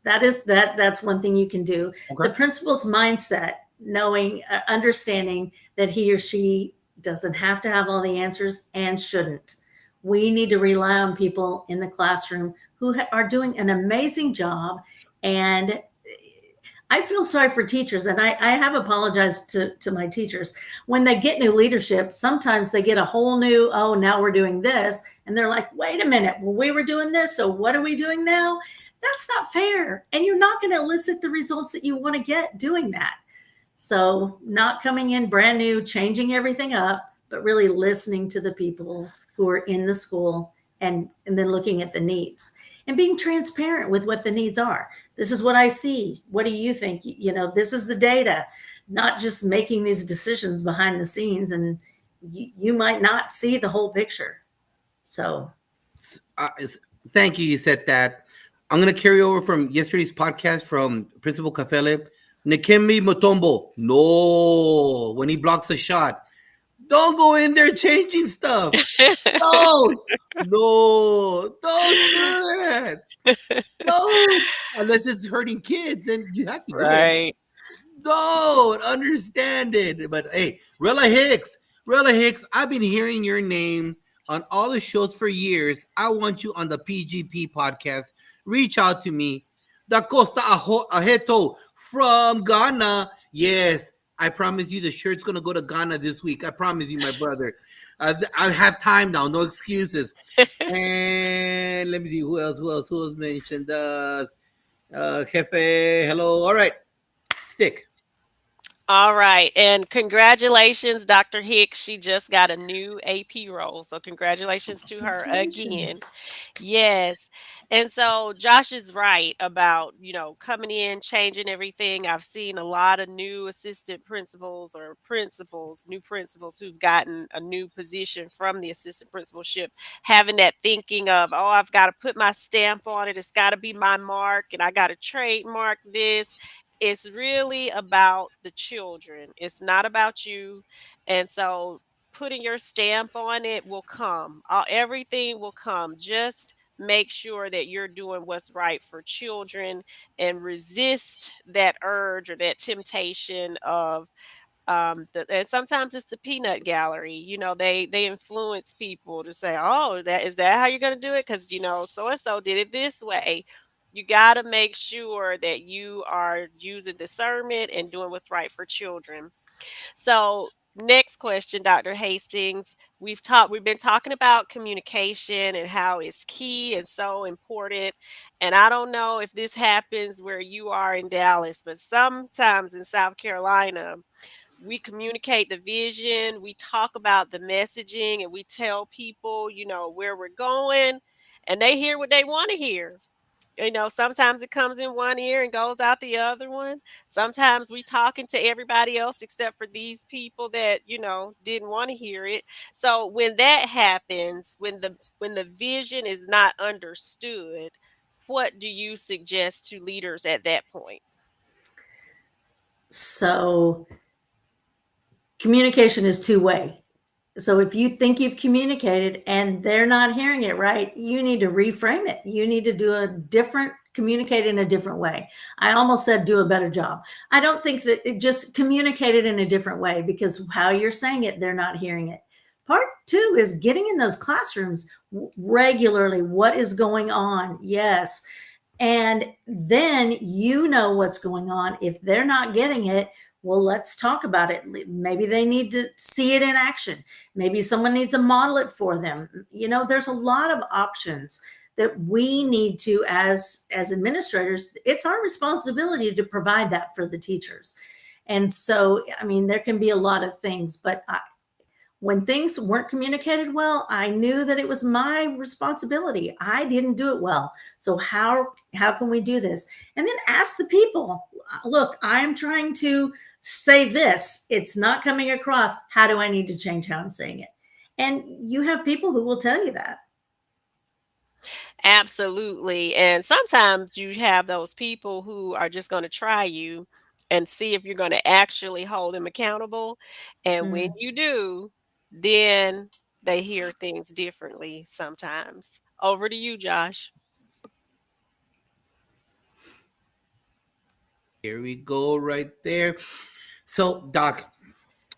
that's one thing you can do. Okay. The principal's mindset, knowing, understanding that he or she doesn't have to have all the answers and shouldn't. We need to rely on people in the classroom who are doing an amazing job. And I feel sorry for teachers, and I have apologized to my teachers. When they get new leadership, sometimes they get a whole new, oh, now we're doing this. And they're like, wait a minute, well, we were doing this, so what are we doing now? That's not fair. And you're not going to elicit the results that you want to get doing that. So not coming in brand new, changing everything up, but really listening to the people who are in the school and then looking at the needs and being transparent with what the needs are. This is what I see. What do you think? This is the data, not just making these decisions behind the scenes, and you might not see the whole picture. So Thank you. You said that. I'm going to carry over from yesterday's podcast from Principal Kafele. Nikemi Mutombo, no, when he blocks a shot, don't go in there changing stuff. Don't do that. No, unless it's hurting kids, then you have to do it. Right. Don't understand it. But hey, Rella Hicks, I've been hearing your name on all the shows for years. I want you on the PGP podcast. Reach out to me. Da Costa Aheto from Ghana. Yes, I promise you the shirt's going to go to Ghana this week. I promise you, my brother. I have time now. No excuses. And let me see who else mentioned us. Jefe, hello. All right. Stick. All right. And congratulations, Dr. Hicks. She just got a new AP role. So congratulations to her again. Yes. And so Josh is right about, coming in, changing everything. I've seen a lot of new assistant principals or new principals who've gotten a new position from the assistant principalship, having that thinking of, oh, I've got to put my stamp on it. It's got to be my mark, and I got to trademark this. It's really about the children. It's not about you. And so putting your stamp on it will come. Everything will come. Just make sure that you're doing what's right for children and resist that urge or that temptation of and sometimes it's the peanut gallery. They influence people to say, oh, that how you're going to do it, because so and so did it this way. You got to make sure that you are using discernment and doing what's right for children. So next question, Dr. Hastings. We've been talking about communication and how it's key and so important. And I don't know if this happens where you are in Dallas, but sometimes in South Carolina, we communicate the vision, we talk about the messaging, and we tell people, where we're going, and they hear what they want to hear. Sometimes it comes in one ear and goes out the other one. Sometimes we talking to everybody else except for these people that, didn't want to hear it. So when that happens, when the vision is not understood, what do you suggest to leaders at that point? So communication is two-way. So if you think you've communicated and they're not hearing it right, you need to reframe it. You need to communicate in a different way. I almost said do a better job. I don't think that it just communicate it in a different way, because how you're saying it, they're not hearing it. Part two is getting in those classrooms regularly. What is going on? Yes. And then what's going on. If they're not getting it, well, let's talk about it. Maybe they need to see it in action. Maybe someone needs to model it for them. There's a lot of options that we need to, as administrators, it's our responsibility to provide that for the teachers. And so, there can be a lot of things, but when things weren't communicated well, I knew that it was my responsibility. I didn't do it well. So how can we do this? And then ask the people, look, I'm trying to say this. It's not coming across. How do I need to change how I'm saying it? And you have people who will tell you that. Absolutely. And sometimes you have those people who are just going to try you and see if you're going to actually hold them accountable. And when you do, then they hear things differently sometimes. Over to you, Josh. Here we go, right there. So, Doc,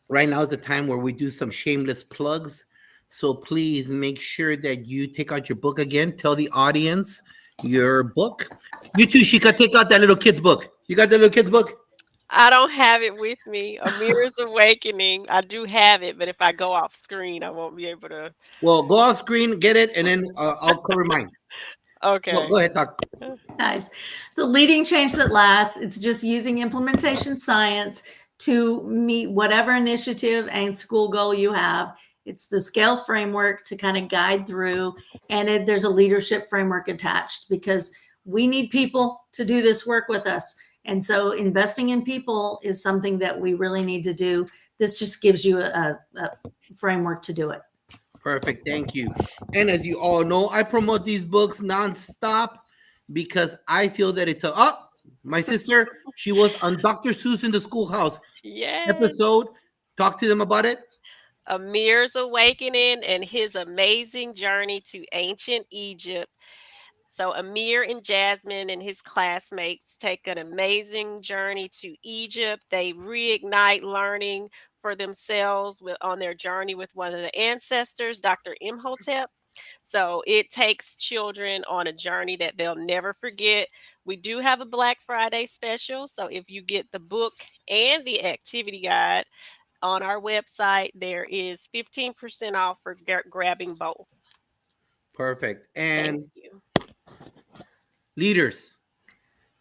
right now is the time where we do some shameless plugs. So please make sure that you take out your book again. Tell the audience your book. You too, Shika, take out that little kid's book. You got the little kid's book? I don't have it with me. A Mirror's Awakening. I do have it, but if I go off screen, I won't be able to. Well, go off screen, get it, and then I'll cover mine. Okay. Go ahead, Doc. Nice. So Leading Change That Lasts, it's just using implementation science to meet whatever initiative and school goal you have. It's the SCALE framework to kind of guide through, and there's a leadership framework attached, because we need people to do this work with us. And so investing in people is something that we really need to do. This just gives you a framework to do it. Perfect. Thank you. And as you all know, I promote these books nonstop because I feel that it's my sister, she was on Dr. Seuss in the Schoolhouse episode. Talk to them about it. A Mirror's Awakening and his amazing journey to ancient Egypt. So Amir and Jasmine and his classmates take an amazing journey to Egypt. They reignite learning for themselves on their journey with one of the ancestors, Dr. Imhotep. So it takes children on a journey that they'll never forget. We do have a Black Friday special. So if you get the book and the activity guide on our website, there is 15% off for grabbing both. Perfect. And leaders,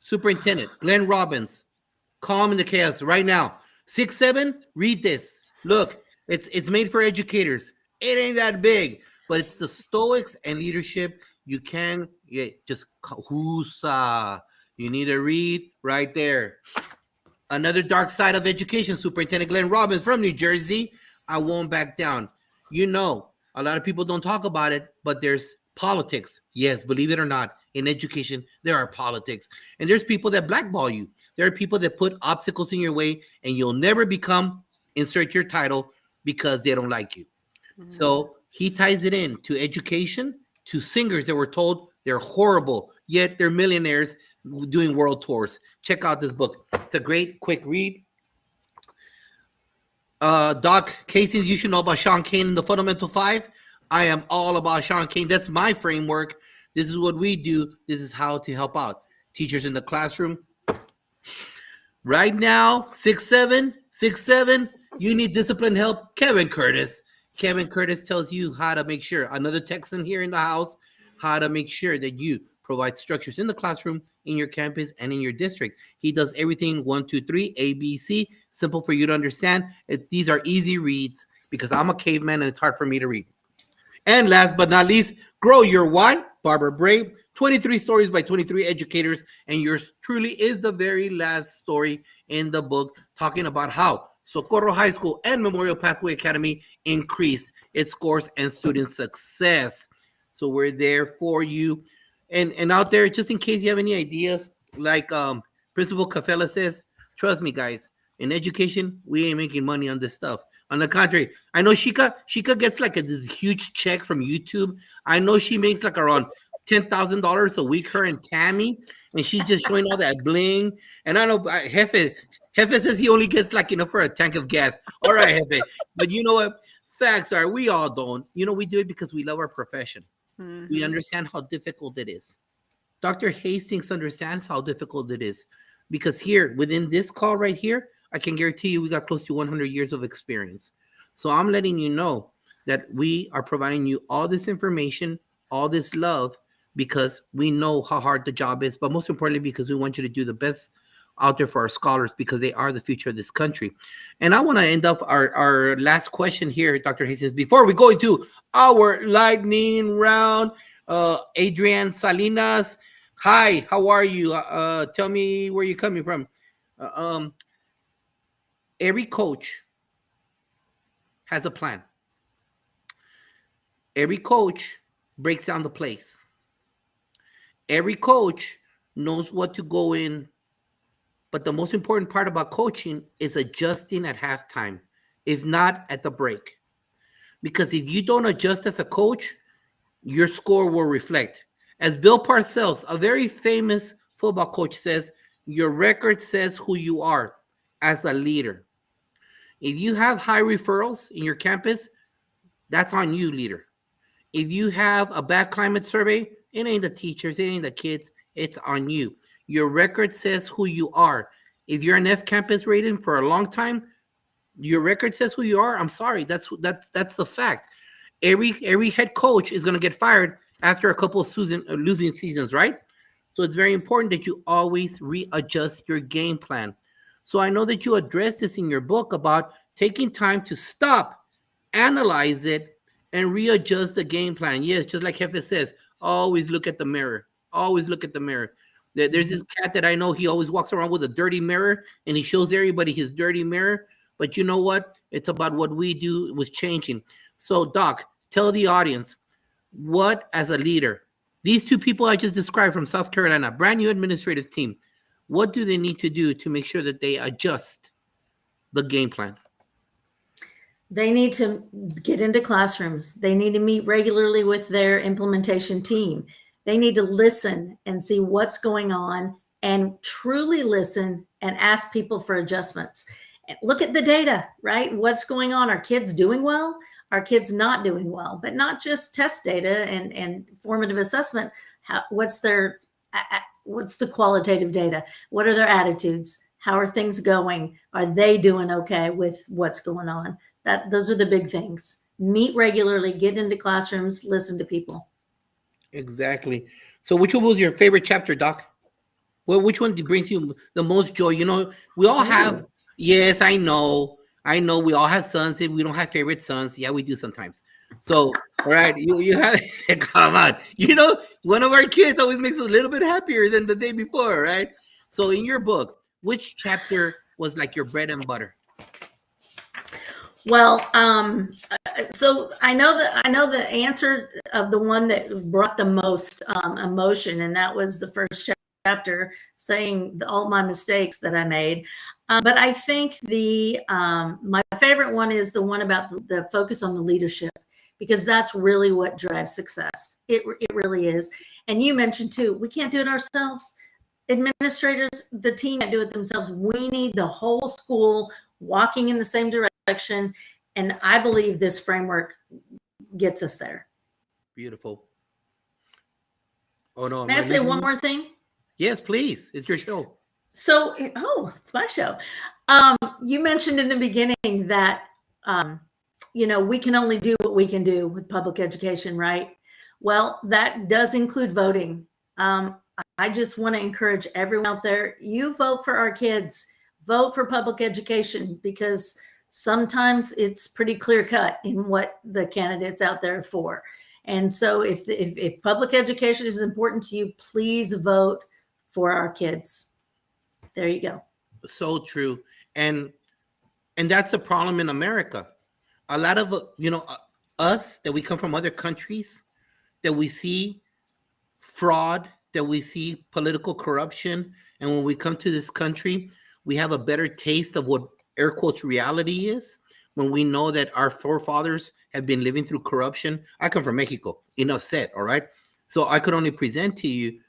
Superintendent Glenn Robbins, Calm in the Chaos right now. 6-7, read this. Look, it's made for educators. It ain't that big, but it's the Stoics and leadership. You can just whoosah. You need to read right there. Another dark side of education, Superintendent Glenn Robbins from New Jersey. I won't back down. A lot of people don't talk about it, but there's politics. Yes, believe it or not, in education, there are politics. And there's people that blackball you. There are people that put obstacles in your way, and you'll never become, insert your title, because they don't like you. Mhm. So he ties it in to education, to singers that were told they're horrible, yet they're millionaires doing world tours. Check out this book. It's a great, quick read. Doc, cases you should know about Sean Kane and the Fundamental Five. I am all about Sean Kane. That's my framework. This is what we do. This is how to help out teachers in the classroom. Right now, 6'7", you need discipline help. Kevin Curtis. Kevin Curtis tells you how to make sure, another Texan here in the house, how to make sure that you provide structures in the classroom, in your campus, and in your district. He does everything 1, 2, 3, A, B, C, simple for you to understand. These are easy reads because I'm a caveman and it's hard for me to read. And last but not least, Grow Your Why, Barbara Bray, 23 stories by 23 educators, and yours truly is the very last story in the book talking about how Socorro High School and Memorial Pathway Academy increased its scores and student success. So we're there for you. And out there, just in case you have any ideas, like Principal Cafela says, trust me, guys, in education, we ain't making money on this stuff. On the contrary, I know Shika gets like this huge check from YouTube. I know she makes like around $10,000 a week, her and Tammy, and she's just showing all that bling. And I know Jefe says he only gets like enough for a tank of gas. All right, Jefe. But you know what? Facts are, we all don't. You know, we do it because we love our profession. Mhm. We understand how difficult it is. Dr. Hastings understands how difficult it is because here, within this call right here, I can guarantee you we got close to 100 years of experience. So I'm letting you know that we are providing you all this information, all this love, because we know how hard the job is, but most importantly, because we want you to do the best out there for our scholars because they are the future of this country. And I want to end up our last question here, Dr. Hastings, before we go into our lightning round. Adrian Salinas, hi, how are you? Tell me where you're coming from. Every coach has a plan. Every coach breaks down the plays. Every coach knows what to go in. But the most important part about coaching is adjusting at halftime, if not at the break. Because if you don't adjust as a coach, your score will reflect. As Bill Parcells, a very famous football coach, says, your record says who you are as a leader. If you have high referrals in your campus, that's on you, leader. If you have a bad climate survey, it ain't the teachers, it ain't the kids, it's on you. Your record says who you are. If you're an F campus rating for a long time, your record says who you are. I'm sorry, that's the fact. Every head coach is going to get fired after a couple of losing seasons, right? So it's very important that you always readjust your game plan. So I know that you addressed this in your book about taking time to stop, analyze it, and readjust the game plan. Yes, just like Jefe says, always look at the mirror. Always look at the mirror. There's this cat that I know, he always walks around with a dirty mirror, and he shows everybody his dirty mirror. But you know what? It's about what we do with changing. So, Doc, tell the audience, what as a leader, these two people I just described from South Carolina, brand new administrative team, what do they need to do to make sure that they adjust the game plan? They need to get into classrooms. They need to meet regularly with their implementation team. They need to listen and see what's going on and truly listen and ask people for adjustments. Look at the data, right? What's going on? Are kids doing well? Are kids not doing well? But not just test data and formative assessment. What's the qualitative data? What are their attitudes? How are things going? Are they doing okay with what's going on? Those are the big things. Meet regularly, get into classrooms, listen to people. Exactly. So which one was your favorite chapter, Doc? Well, which one brings you the most joy? You know, we all have, yes, I know we all have sons and we don't have favorite sons. Yeah, we do sometimes. So, all right, you have, come on. You know, one of our kids always makes us a little bit happier than the day before, right? So in your book, which chapter was like your bread and butter? Well, so I know the answer of the one that brought the most emotion, and that was the first chapter saying all my mistakes that I made. But I think my favorite one is the one about the focus on the leadership, because that's really what drives success. It really is. And you mentioned too, we can't do it ourselves. Administrators, the team can't do it themselves. We need the whole school walking in the same direction. And I believe this framework gets us there. Beautiful. Oh, no. May I say one more thing? Yes, please. It's your show. So, it's my show. You mentioned in the beginning that, we can only do what we can do with public education, right? Well, that does include voting. I just want to encourage everyone out there, you vote for our kids, vote for public education, because sometimes it's pretty clear cut in what the candidates out there are for. And so if public education is important to you, please vote for our kids. There you go. So true. And that's a problem in America. A lot of, us that we come from other countries, that we see fraud, that we see political corruption. And when we come to this country, we have a better taste of what air quotes reality is, when we know that our forefathers have been living through corruption. I come from Mexico, enough said, all right? So I could only present to you,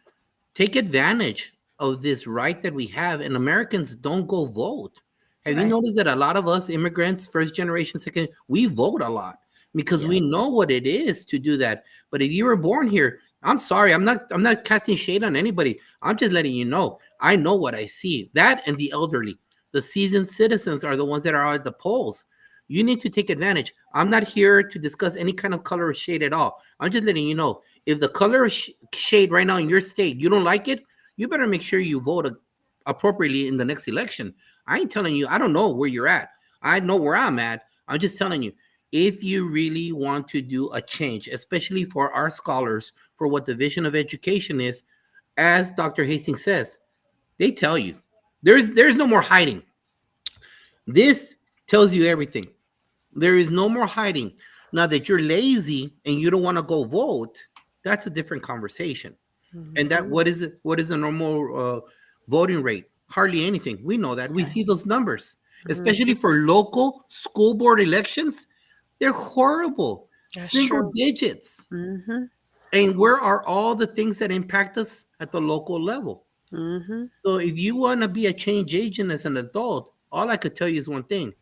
take advantage of this right that we have, and Americans don't go vote. Have you noticed that a lot of us immigrants, first generation, second, we vote a lot because we know what it is to do that. But if you were born here, I'm sorry, I'm not casting shade on anybody. I'm just letting you know. I know what I see. That and the elderly, the seasoned citizens are the ones that are at the polls. You need to take advantage. I'm not here to discuss any kind of color or shade at all. I'm just letting you know, if the color of shade right now in your state, you don't like it, you better make sure you vote appropriately in the next election. I ain't telling you, I don't know where you're at. I know where I'm at. I'm just telling you, if you really want to do a change, especially for our scholars, for what the vision of education is, as Dr. Hastings says, they tell you. There's no more hiding. This tells you everything. There is no more hiding. Now that you're lazy and you don't want to go vote, that's a different conversation. Mm-hmm. And that what is the normal voting rate? Hardly anything. We know that. Okay. We see those numbers, especially for local school board elections. They're horrible. That's single digits. Mm-hmm. And where are all the things that impact us at the local level? Mm-hmm. So if you want to be a change agent as an adult, all I could tell you is one thing: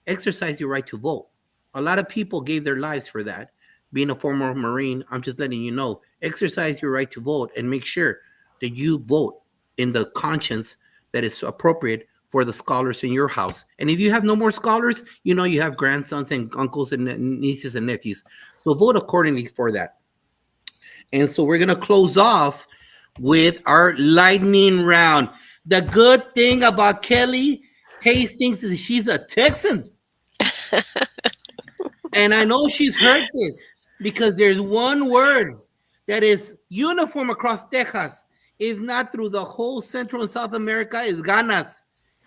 exercise your right to vote. A lot of people gave their lives for that. Being a former Marine, I'm just letting you know, exercise your right to vote and make sure that you vote in the conscience that is appropriate for the scholars in your house. And if you have no more scholars, you have grandsons and uncles and nieces and nephews. So vote accordingly for that. And so we're going to close off with our lightning round. The good thing about Kelly Hastings is she's a Texan. And I know she's heard this because there's one word that is uniform across Texas, if not through the whole Central and South America, is ganas.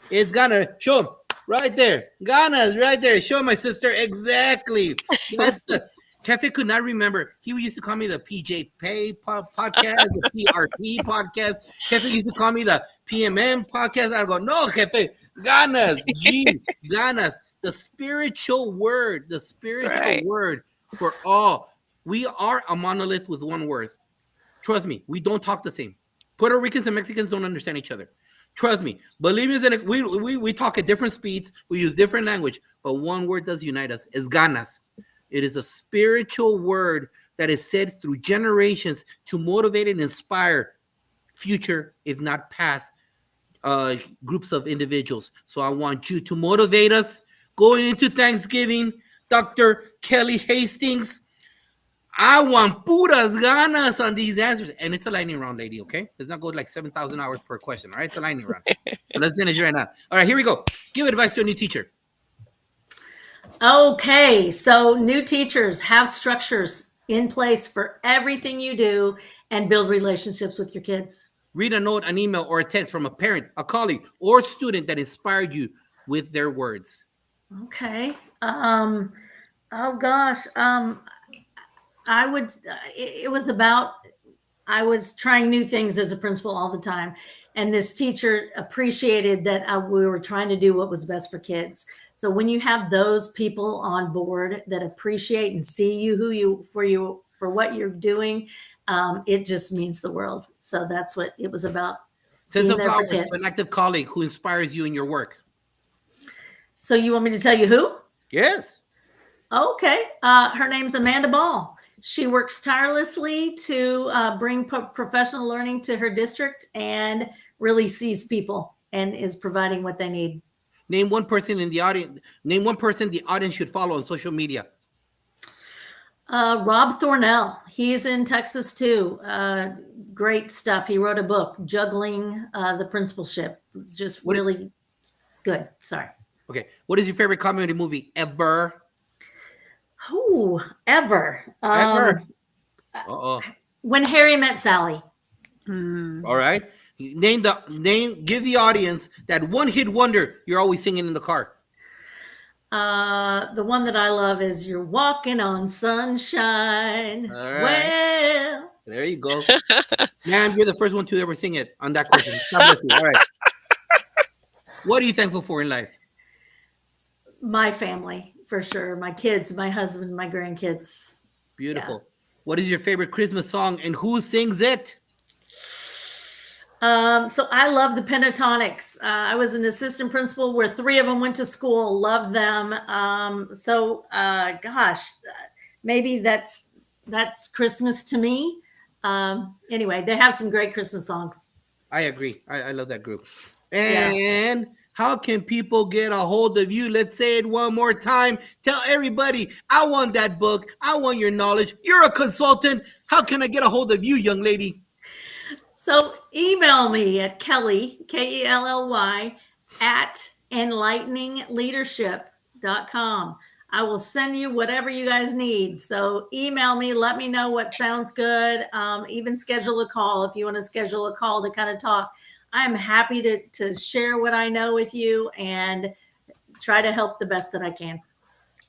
It's ganas. Show them right there. Ganas right there. Show my sister exactly. That's the Kefe could not remember. He used to call me the PJ Pay podcast, the PRP podcast. Kefe used to call me the PMM podcast. I go, no, Kefe, ganas, ganas. The spiritual word, word for all. We are a monolith with one word. Trust me, we don't talk the same. Puerto Ricans and Mexicans don't understand each other. Trust me. Bolivians and we talk at different speeds. We use different language, but one word does unite us. Is ganas. It is a spiritual word that is said through generations to motivate and inspire future, if not past, groups of individuals. So I want you to motivate us going into Thanksgiving. Dr. Kelly Hastings, I want puras ganas on these answers. And it's a lightning round, lady, okay? Let's not go like 7,000 hours per question, all right? It's a lightning round. So let's finish right now. All right, here we go. Give advice to a new teacher. Okay, so new teachers have structures in place for everything you do and build relationships with your kids. Read a note, an email, or a text from a parent, a colleague, or student that inspired you with their words. Okay. Oh gosh. It was about, I was trying new things as a principal all the time. And this teacher appreciated that we were trying to do what was best for kids. So when you have those people on board that appreciate and see you for what you're doing, it just means the world. So that's what it was about. Send some Being there for flowers to kids. an active colleague who inspires you in your work. So you want me to tell you who? Yes. Okay. Her name's Amanda Ball. She works tirelessly to bring professional learning to her district and really sees people and is providing what they need. Name one person in the audience. Name one person the audience should follow on social media. Rob Thornell. He's in Texas too. Great stuff. He wrote a book, Juggling the Principalship. Just really good. Sorry. Okay. What is your favorite comedy movie ever? Who ever? Ever. When Harry Met Sally. All right. Give the audience that one hit wonder you're always singing in the car. The one that I love is You're Walking on Sunshine. All right. Well, There you go. Ma'am, you're the first one to ever sing it on that question. God bless you. All right. What are you thankful for in life? my family, for sure. My kids, my husband, my grandkids. Beautiful. Yeah. What is your favorite Christmas song and who sings it? So I love the Pentatonics. I was an assistant principal where 3 of them went to school. Love them. Maybe that's Christmas to me. Anyway, they have some great Christmas songs. I agree. I love that group. And how can people get a hold of you? Let's say it one more time. Tell everybody, I want that book. I want your knowledge. You're a consultant. How can I get a hold of you, young lady? So email me at Kelly, Kelly, at enlighteningleadership.com. I will send you whatever you guys need. So email me, let me know what sounds good. Even schedule a call if you want to schedule a call to kind of talk. I'm happy to share what I know with you and try to help the best that I can.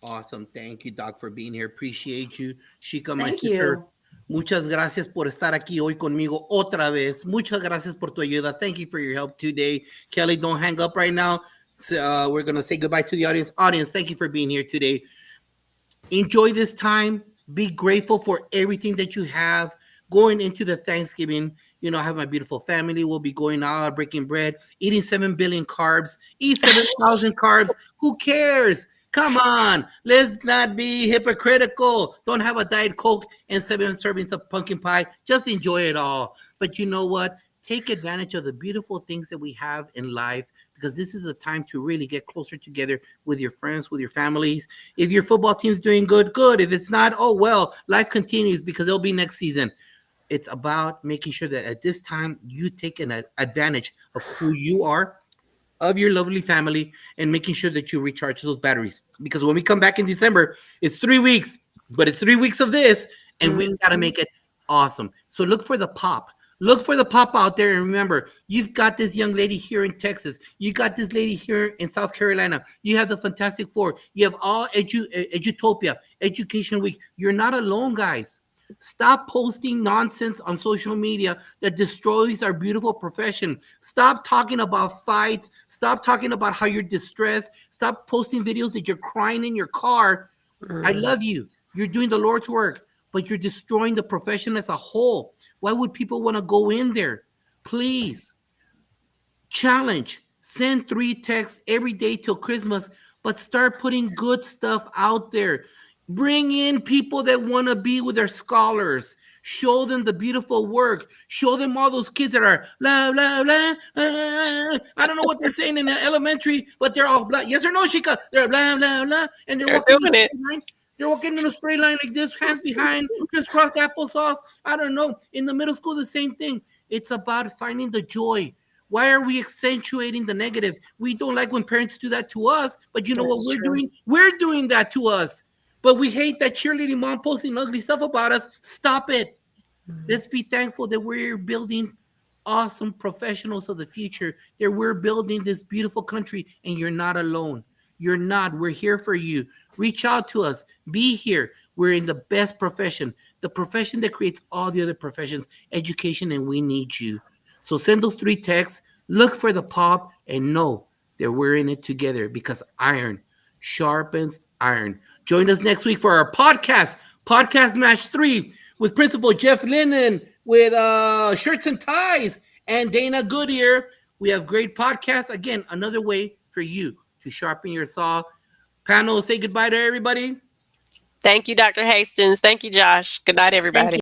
Awesome. Thank you, Doc, for being here. Appreciate you. Shika, my Thank sister. you. Muchas gracias por estar aquí hoy conmigo otra vez. Muchas gracias por tu ayuda. Thank you for your help today. Kelly, don't hang up right now. So, we're going to say goodbye to the audience. Audience, thank you for being here today. Enjoy this time. Be grateful for everything that you have going into the Thanksgiving. You know, I have my beautiful family. We'll be going out, breaking bread, eating 7 billion carbs, eat 7,000 carbs. Who cares? Come on. Let's not be hypocritical. Don't have a Diet Coke and 7 servings of pumpkin pie. Just enjoy it all. But you know what? Take advantage of the beautiful things that we have in life, because this is a time to really get closer together with your friends, with your families. If your football team's doing good, good. If it's not, oh, well, life continues because it'll be next season. It's about making sure that at this time you take an advantage of who you are, of your lovely family, and making sure that you recharge those batteries. Because when we come back in December, it's 3 weeks, but it's 3 weeks of this, and we got to make it awesome. So look for the pop. Look for the pop out there. And remember, you've got this young lady here in Texas. You got this lady here in South Carolina. You have the Fantastic Four. You have all Edutopia, Education Week. You're not alone, guys. Stop posting nonsense on social media that destroys our beautiful profession. Stop talking about fights. Stop talking about how you're distressed. Stop posting videos that you're crying in your car. I love you. You're doing the Lord's work, but you're destroying the profession as a whole. Why would people want to go in there? Please. Challenge. Send 3 texts every day till Christmas, but start putting good stuff out there. Bring in people that want to be with their scholars. Show them the beautiful work. Show them all those kids that are blah, blah, blah. I don't know what they're saying in the elementary, but they're all blah. Yes or no, Shika? They're blah, blah, blah. And they're walking in a straight line. They're walking in a straight line like this, hands behind, crisscross applesauce. I don't know. In the middle school, the same thing. It's about finding the joy. Why are we accentuating the negative? We don't like when parents do that to us, but you know what we're doing? We're doing that to us. But we hate that cheerleading mom posting ugly stuff about us. Stop it. Let's be thankful that we're building awesome professionals of the future, that we're building this beautiful country, and you're not alone. You're not. We're here for you. Reach out to us. Be here. We're in the best profession, the profession that creates all the other professions, education, and we need you. So send those 3 texts, look for the pop, and know that we're in it together because iron sharpens iron. Join us next week for our Podcast Match 3 with Principal Jeff Linden, with Shirts and Ties, and Dana Goodyear. We have great podcasts. Again, another way for you to sharpen your saw. Panel, say goodbye to everybody. Thank you, Dr. Hastings. Thank you, Josh. Good night, everybody.